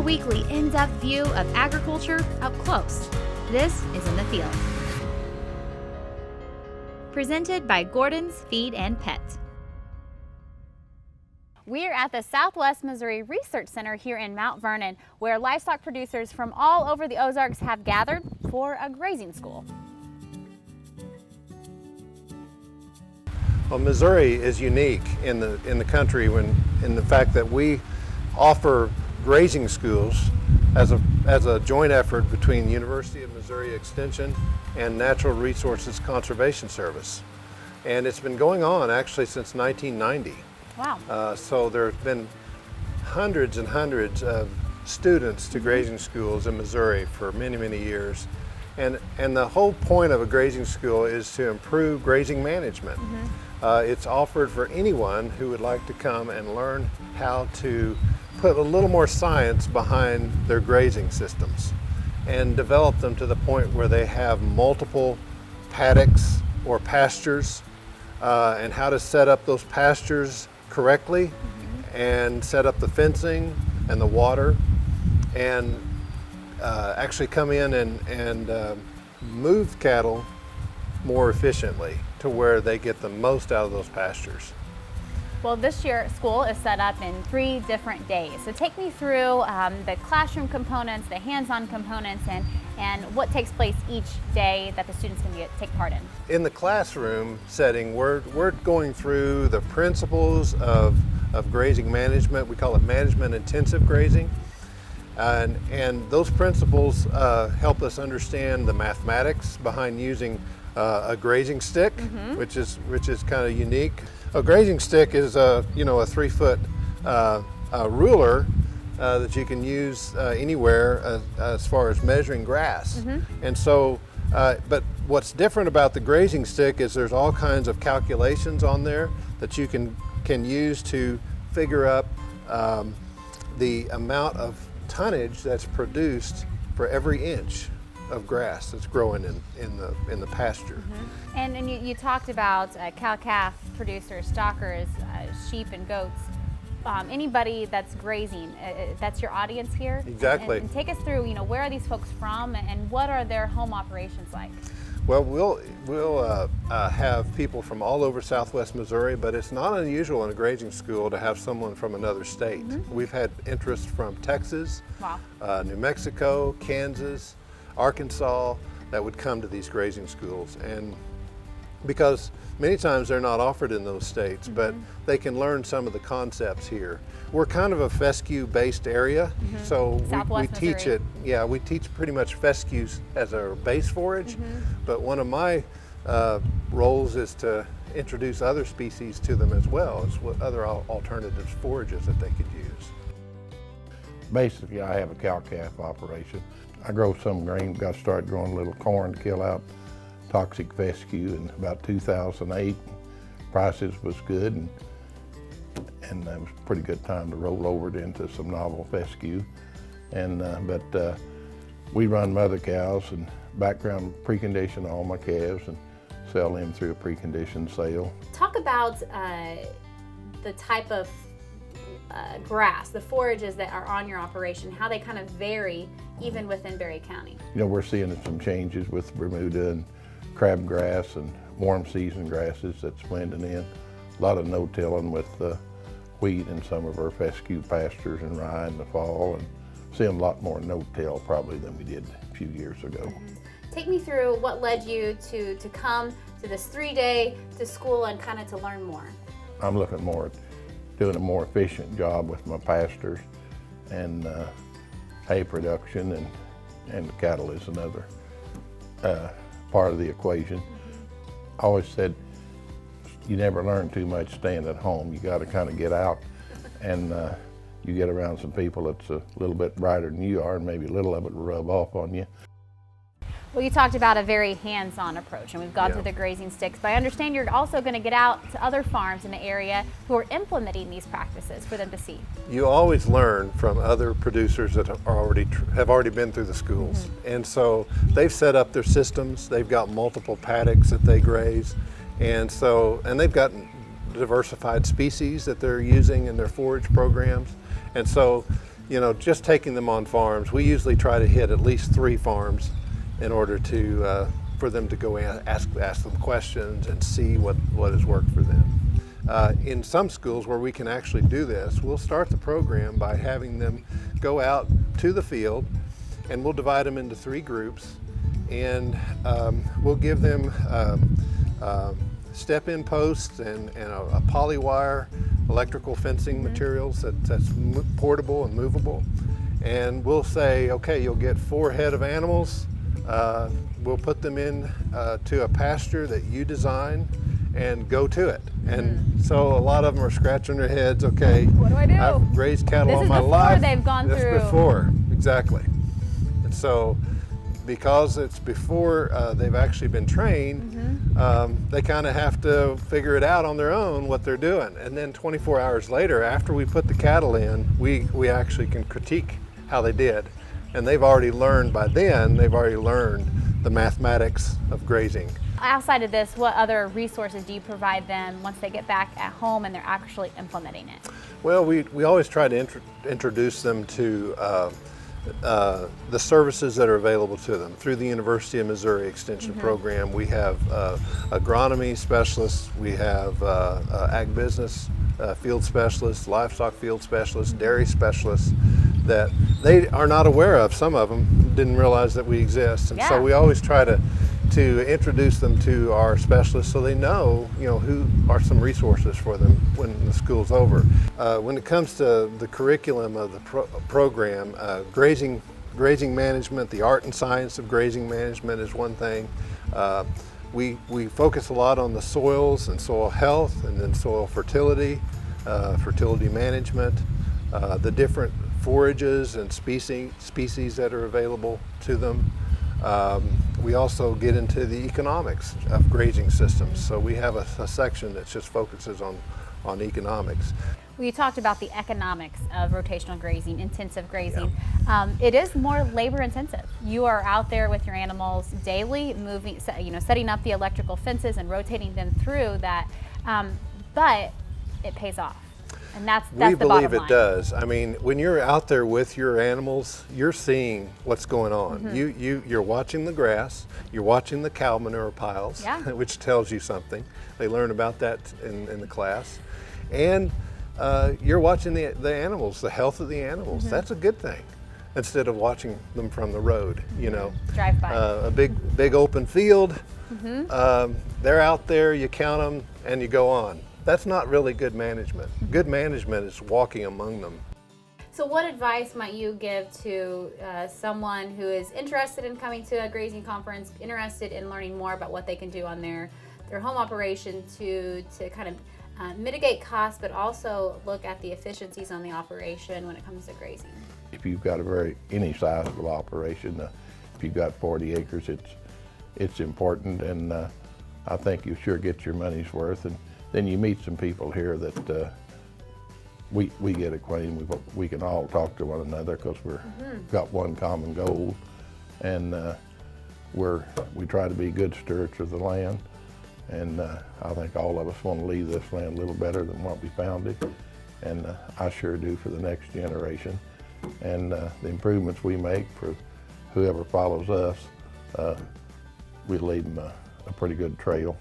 your weekly in-depth view of agriculture up close. This is In the Field. Presented by Gordon's Feed and Pet. We're at the Southwest Missouri Research Center here in Mount Vernon, where livestock producers from all over the Ozarks have gathered for a grazing school. Well, Missouri is unique in the country in the fact that we offer grazing schools as a joint effort between the University of Missouri Extension and Natural Resources Conservation Service. And it's been going on actually since 1990. Wow. So there have been hundreds and hundreds of students to grazing schools in Missouri for many, many years. And the whole point of a grazing school is to improve grazing management. It's offered for anyone who would like to come and learn how to put a little more science behind their grazing systems and develop them to the point where they have multiple paddocks or pastures, and how to set up those pastures correctly and set up the fencing and the water, and actually come in and move cattle more efficiently to where they get the most out of those pastures. Well, this year school is set up in 3 different days. So take me through the classroom components, the hands-on components, and what takes place each day that the students can take part in. In the classroom setting, we're going through the principles of grazing management. We call it management intensive grazing. And those principles help us understand the mathematics behind using a grazing stick, which is kind of unique. A grazing stick is a 3-foot ruler that you can use anywhere as far as measuring grass. And so, but what's different about the grazing stick is there's all kinds of calculations on there that you can use to figure up the amount of tonnage that's produced for every inch of grass that's growing in the pasture. And you talked about cow-calf producers, stockers, sheep and goats. Anybody that's grazing, that's your audience here? Exactly. And take us through, where are these folks from and what are their home operations like? Well, we'll have people from all over Southwest Missouri, but it's not unusual in a grazing school to have someone from another state. We've had interest from Texas, wow, New Mexico, Kansas, Arkansas, that would come to these grazing schools. And because many times they're not offered in those states, but they can learn some of the concepts here. We're kind of a fescue-based area, so we teach it. Yeah, we teach pretty much fescues as our base forage, but one of my roles is to introduce other species to them as well as what other alternative forages that they could use. Basically, I have a cow-calf operation. I grow some grain, got started growing a little corn to kill out toxic fescue in about 2008. Prices was good, and that was a pretty good time to roll over it into some novel fescue. But we run mother cows and background precondition all my calves and sell them through a preconditioned sale. Talk about the type of grass, the forages that are on your operation, how they kind of vary even within Berry County. We're seeing some changes with Bermuda and crabgrass and warm season grasses that's blending in. A lot of no-tilling with wheat in some of our fescue pastures and rye in the fall, and seeing a lot more no-till probably than we did a few years ago. Take me through what led you to come to this 3-day to school and kind of to learn more. I'm looking more at doing a more efficient job with my pastures, and hay production and the cattle is another part of the equation. I always said you never learn too much staying at home. You got to kind of get out, and you get around some people that's a little bit brighter than you are, and maybe a little of it will rub off on you. Well, you talked about a very hands-on approach, and we've gone through the grazing sticks, but I understand you're also going to get out to other farms in the area who are implementing these practices for them to see. You always learn from other producers that have already been through the schools. And so they've set up their systems, they've got multiple paddocks that they graze, and they've got diversified species that they're using in their forage programs. And so just taking them on farms, we usually try to hit at least 3 farms in order to for them to go and ask them questions and see what has worked for them. In some schools where we can actually do this, we'll start the program by having them go out to the field, and we'll divide them into 3 groups, and we'll give them step-in posts and a polywire electrical fencing materials that's portable and movable. And we'll say, okay, you'll get 4 head of animals. We'll put them in to a pasture that you design and go to it. And so a lot of them are scratching their heads, okay, what do I do? I've raised cattle all my life. This is before they've gone through. That's before, exactly. And so because it's before they've actually been trained, they kind of have to figure it out on their own what they're doing. And then 24 hours later, after we put the cattle in, we actually can critique how they did. And they've already learned by then, they've already learned the mathematics of grazing. Outside of this, what other resources do you provide them once they get back at home and they're actually implementing it? Well, we always try to introduce them to the services that are available to them. Through the University of Missouri Extension Program, we have agronomy specialists, we have ag business field specialists, livestock field specialists, dairy specialists that they are not aware of. Some of them didn't realize that we exist. And so we always try to introduce them to our specialists so they know, who are some resources for them when the school's over. When it comes to the curriculum of the program, grazing management, the art and science of grazing management is one thing. We focus a lot on the soils and soil health, and then soil fertility, fertility management, the different forages and species that are available to them. We also get into the economics of grazing systems. So we have a section that just focuses on economics. We talked about the economics of rotational grazing, intensive grazing. It is more labor intensive. You are out there with your animals daily, moving, setting up the electrical fences and rotating them through that, but it pays off. And that's the bottom line. We believe it does. I mean, when you're out there with your animals, you're seeing what's going on. You're watching the grass, you're watching the cow manure piles, which tells you something. They learn about that in the class. And you're watching the animals, the health of the animals. That's a good thing, instead of watching them from the road, Drive by. A big open field, they're out there, you count them, and you go on. That's not really good management. Good management is walking among them. So what advice might you give to someone who is interested in coming to a grazing conference, interested in learning more about what they can do on their home operation to kind of mitigate costs, but also look at the efficiencies on the operation when it comes to grazing? If you've got any sizable operation, if you've got 40 acres, it's important, and I think you sure get your money's worth. And then you meet some people here that we get acquainted. We can all talk to one another because we've got one common goal, and we try to be good stewards of the land. And I think all of us want to leave this land a little better than what we found it, and I sure do for the next generation. And the improvements we make for whoever follows us, we leave them a pretty good trail.